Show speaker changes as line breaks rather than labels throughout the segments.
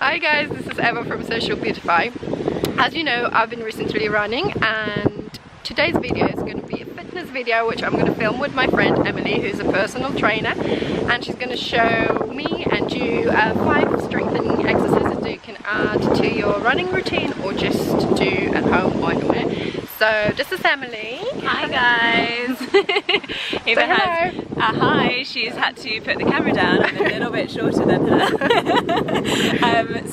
Hi guys, this is Eva from SocialBeautify. As you know, I've been recently running, and today's video is going to be a fitness video which I'm going to film with my friend Emily, who's a personal trainer, and she's going to show me and you 5 strengthening exercises that you can add to your running routine or just do at home while you're there. So this is Emily.
Hi guys. Eva has a hi. She's had to put the camera down. I'm a little bit shorter than her.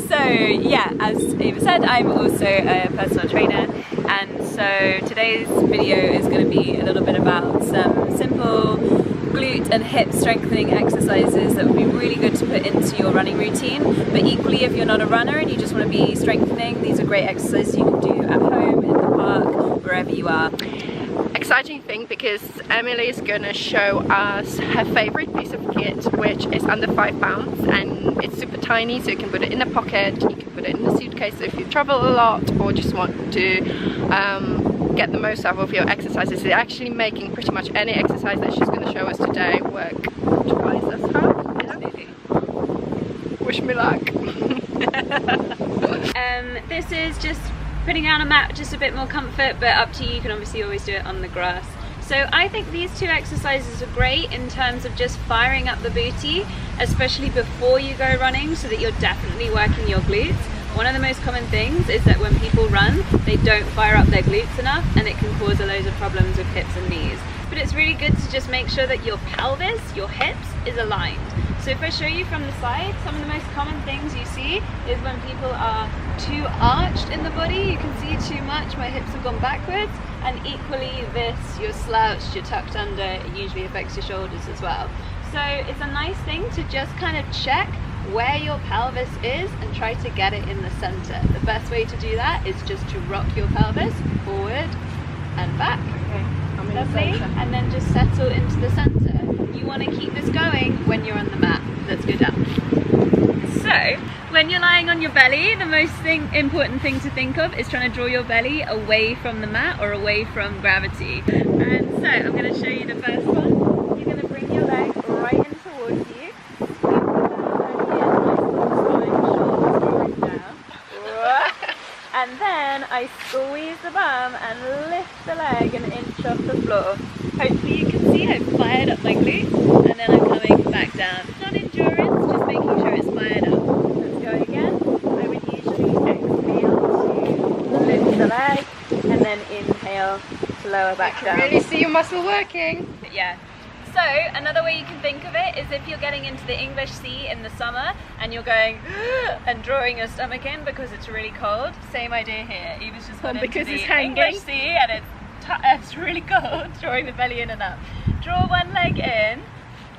So yeah, as Eva said, I'm also a personal trainer, and so today's video is going to be a little bit about some simple glute and hip strengthening exercises that would be really good to put into your running routine. But equally, if you're not a runner and you just want to be strengthening, these are great exercises you can do at home, in the park, wherever you are.
Exciting thing, because Emily is going to show us her favorite piece of kit, which is under 5 pounds, and it's super tiny, so you can put it in a pocket, you can put it in a suitcase, so if you travel a lot or just want to get the most out of your exercises. They're actually making pretty much any exercise that she's going to show us today work twice as hard. Yeah. Wish me luck.
This is just putting down a mat, just a bit more comfort, but up to you. You can obviously always do it on the grass. So I think these 2 exercises are great in terms of just firing up the booty, especially before you go running, so that you're definitely working your glutes. One of the most common things is that when people run, they don't fire up their glutes enough, and it can cause a load of problems with hips and knees. But it's really good to just make sure that your pelvis, your hips, is aligned. So if I show you from the side, some of the most common things you see is when people are too arched in the body. You can see too much, my hips have gone backwards, and equally this, you're slouched, you're tucked under, it usually affects your shoulders as well. So it's a nice thing to just kind of check where your pelvis is and try to get it in the center. The best way to do that is just to rock your pelvis forward and back.
Okay, I'm in
Lovely.
the center.
And then just settle into the center. You want to keep this going when you're on the mat. Let's go down. So when you're lying on your belly, the most important thing to think of is trying to draw your belly away from the mat or away from gravity. And so I'm going to show you the first one. You're going to bring your leg right in towards you. And then I squeeze the bum and lift the leg an inch off the floor. Hopefully you can see I've fired up my glutes, and then I'm coming back down. Not endurance, just making sure it's fired up. Let's go again. I would usually exhale to lift the leg, and then inhale to lower back down.
Really see your muscle working.
But yeah. So another way you can think of it is if you're getting into the English Sea in the summer and you're going and drawing your stomach in because it's really cold. Same idea here. Eva's just gone into the English Sea and it's really cold, drawing the belly in and up. Draw one leg in,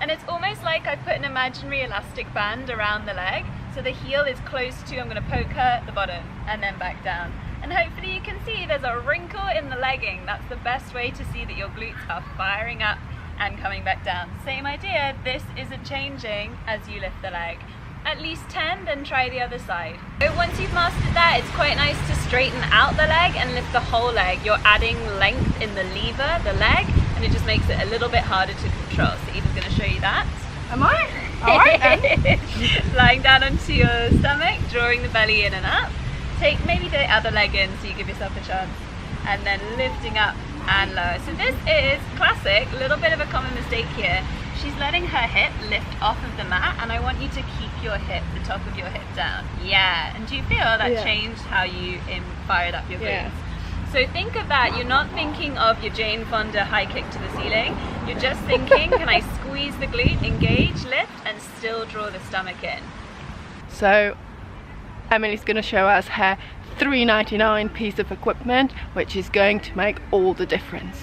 and it's almost like I put an imaginary elastic band around the leg, so the heel is close to, I'm going to poke her at the bottom and then back down. And hopefully you can see there's a wrinkle in the legging. That's the best way to see that your glutes are firing up and coming back down. Same idea, this isn't changing as you lift the leg. At least 10, then try the other side. So once you've mastered that, it's quite nice to straighten out the leg and lift the whole leg. You're adding length in the lever, the leg, and it just makes it a little bit harder to control. So Eva's going to show you that.
Am I? Alright then.
Lying down onto your stomach, drawing the belly in and up. Take maybe the other leg in so you give yourself a chance. And then lifting up and lower. So this is classic, a little bit of a common mistake here. She's letting her hip lift off of the mat, and I want you to keep your hip, the top of your hip down. Yeah, and do you feel that changed how you fired up your glutes?
Yeah.
So think of that, you're not thinking of your Jane Fonda high kick to the ceiling, you're just thinking, can I squeeze the glute, engage, lift, and still draw the stomach in?
So Emily's going to show us her $3.99 piece of equipment, which is going to make all the difference.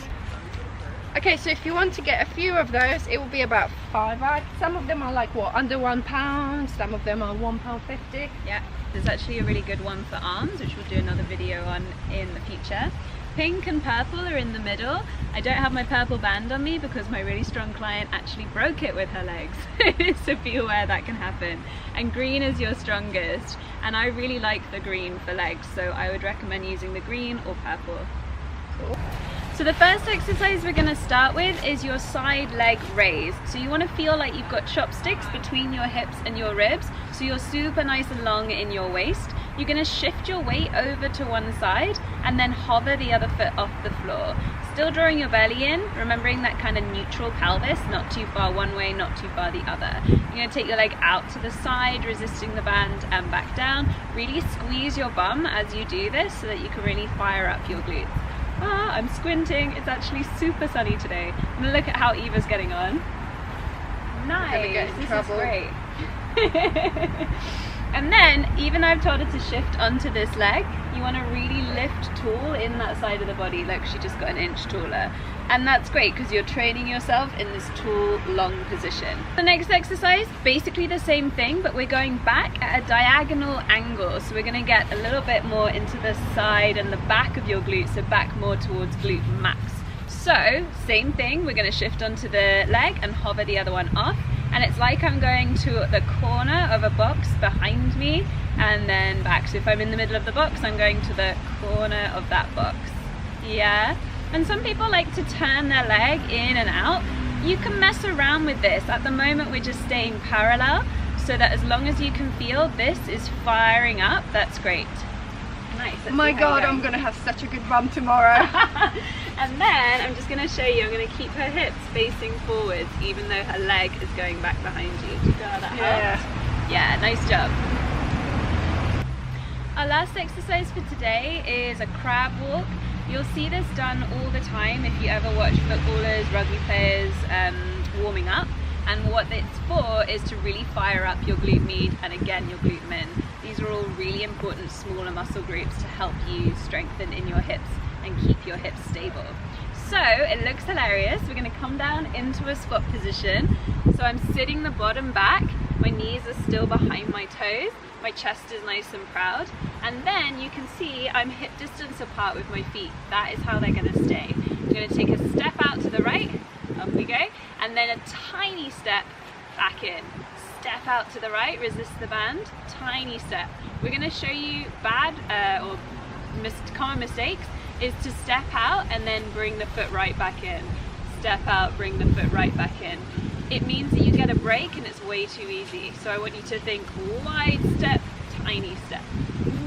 Okay, so if you want to get a few of those, it will be about £5. Some of them are like what, under £1, some of them are £1.50.
Yeah, there's actually a really good one for arms, which we'll do another video on in the future. Pink and purple are in the middle. I don't have my purple band on me because my really strong client actually broke it with her legs. So be aware that can happen. And green is your strongest. And I really like the green for legs, so I would recommend using the green or purple.
Cool.
So the first exercise we're going to start with is your side leg raise. So you want to feel like you've got chopsticks between your hips and your ribs, so you're super nice and long in your waist. You're going to shift your weight over to one side and then hover the other foot off the floor. Still drawing your belly in, remembering that kind of neutral pelvis, not too far one way, not too far the other. You're going to take your leg out to the side, resisting the band, and back down. Really squeeze your bum as you do this so that you can really fire up your glutes. Ah, I'm squinting. It's actually super sunny today. I'm going to look at how Eva's getting on. Nice, this is great. And then, even though I've told her to shift onto this leg, you want to really lift tall in that side of the body. Look, she just got an inch taller. And that's great because you're training yourself in this tall, long position. The next exercise, basically the same thing, but we're going back at a diagonal angle. So we're going to get a little bit more into the side and the back of your glutes, so back more towards glute max. So, same thing, we're going to shift onto the leg and hover the other one off. And it's like I'm going to the corner of a box behind me and then back. So if I'm in the middle of the box, I'm going to the corner of that box. Yeah? And some people like to turn their leg in and out. You can mess around with this. At the moment, we're just staying parallel so that as long as you can feel this is firing up, that's great. Nice.
My God, I'm going to have such a good run tomorrow.
And then I'm just going to show you, I'm going to keep her hips facing forwards even though her leg is going back behind you. Do you feel how that helps? Yeah, nice job. Our last exercise for today is a crab walk. You'll see this done all the time if you ever watch footballers, rugby players warming up. And what it's for is to really fire up your glute med and again your glute min. These are all really important smaller muscle groups to help you strengthen in your hips and keep your hips stable. So it looks hilarious. We're going to come down into a squat position. So I'm sitting the bottom back, my knees are still behind my toes, my chest is nice and proud, and then you can see I'm hip distance apart with my feet. That is how they're going to stay. I'm going to take a step out to the right, up we go, and then a tiny step back in. Step out to the right, resist the band, tiny step. We're going to show you common mistakes is to step out and then bring the foot right back in. Step out, bring the foot right back in. It means that you get a break and it's way too easy. So I want you to think wide step, tiny step.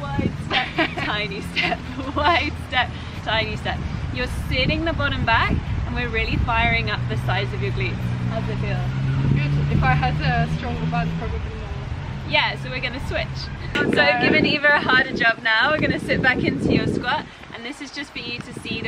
Wide step, tiny step. Wide step, tiny step. You're sitting the bottom back and we're really firing up the size of your glutes. How's it feel?
Good. If I had a stronger band, probably more.
Yeah, so we're going to switch. Okay. So I've given Eva a harder job now. We're going to sit back into your squat. And this is just for you to see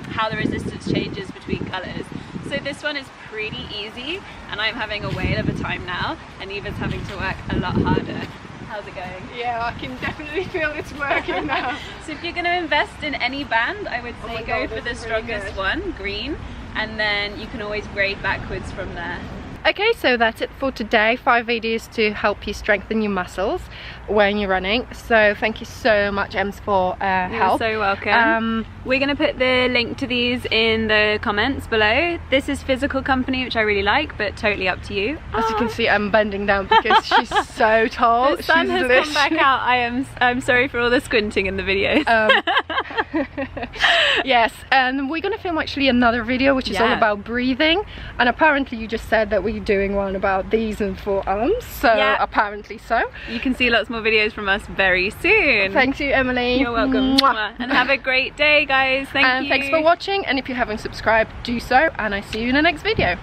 how the resistance changes between colours. So this one is pretty easy and I'm having a whale of a time now and Eva's having to work a lot harder. How's it going?
Yeah, I can definitely feel it's working now.
So if you're going to invest in any band, I would say go for the strongest one, green, and then you can always grade backwards from there.
Okay, so that's it for today. 5 videos to help you strengthen your muscles when you're running. So thank you so much, Ems, for help.
You're so welcome. We're going to put the link to these in the comments below. This is Physical Company, which I really like, but totally up to you.
As you can see, I'm bending down because she's so tall.
The sun has come back out. I'm sorry for all the squinting in the videos.
Yes, and we're going to film actually another video which is all about breathing, and apparently you just said that we're doing one about these and forearms, so apparently so.
You can see lots more videos from us very soon.
Thank you, Emily.
You're welcome. And have a great day, guys. Thank you.
Thanks for watching, and if you haven't subscribed, do so, and I see you in the next video.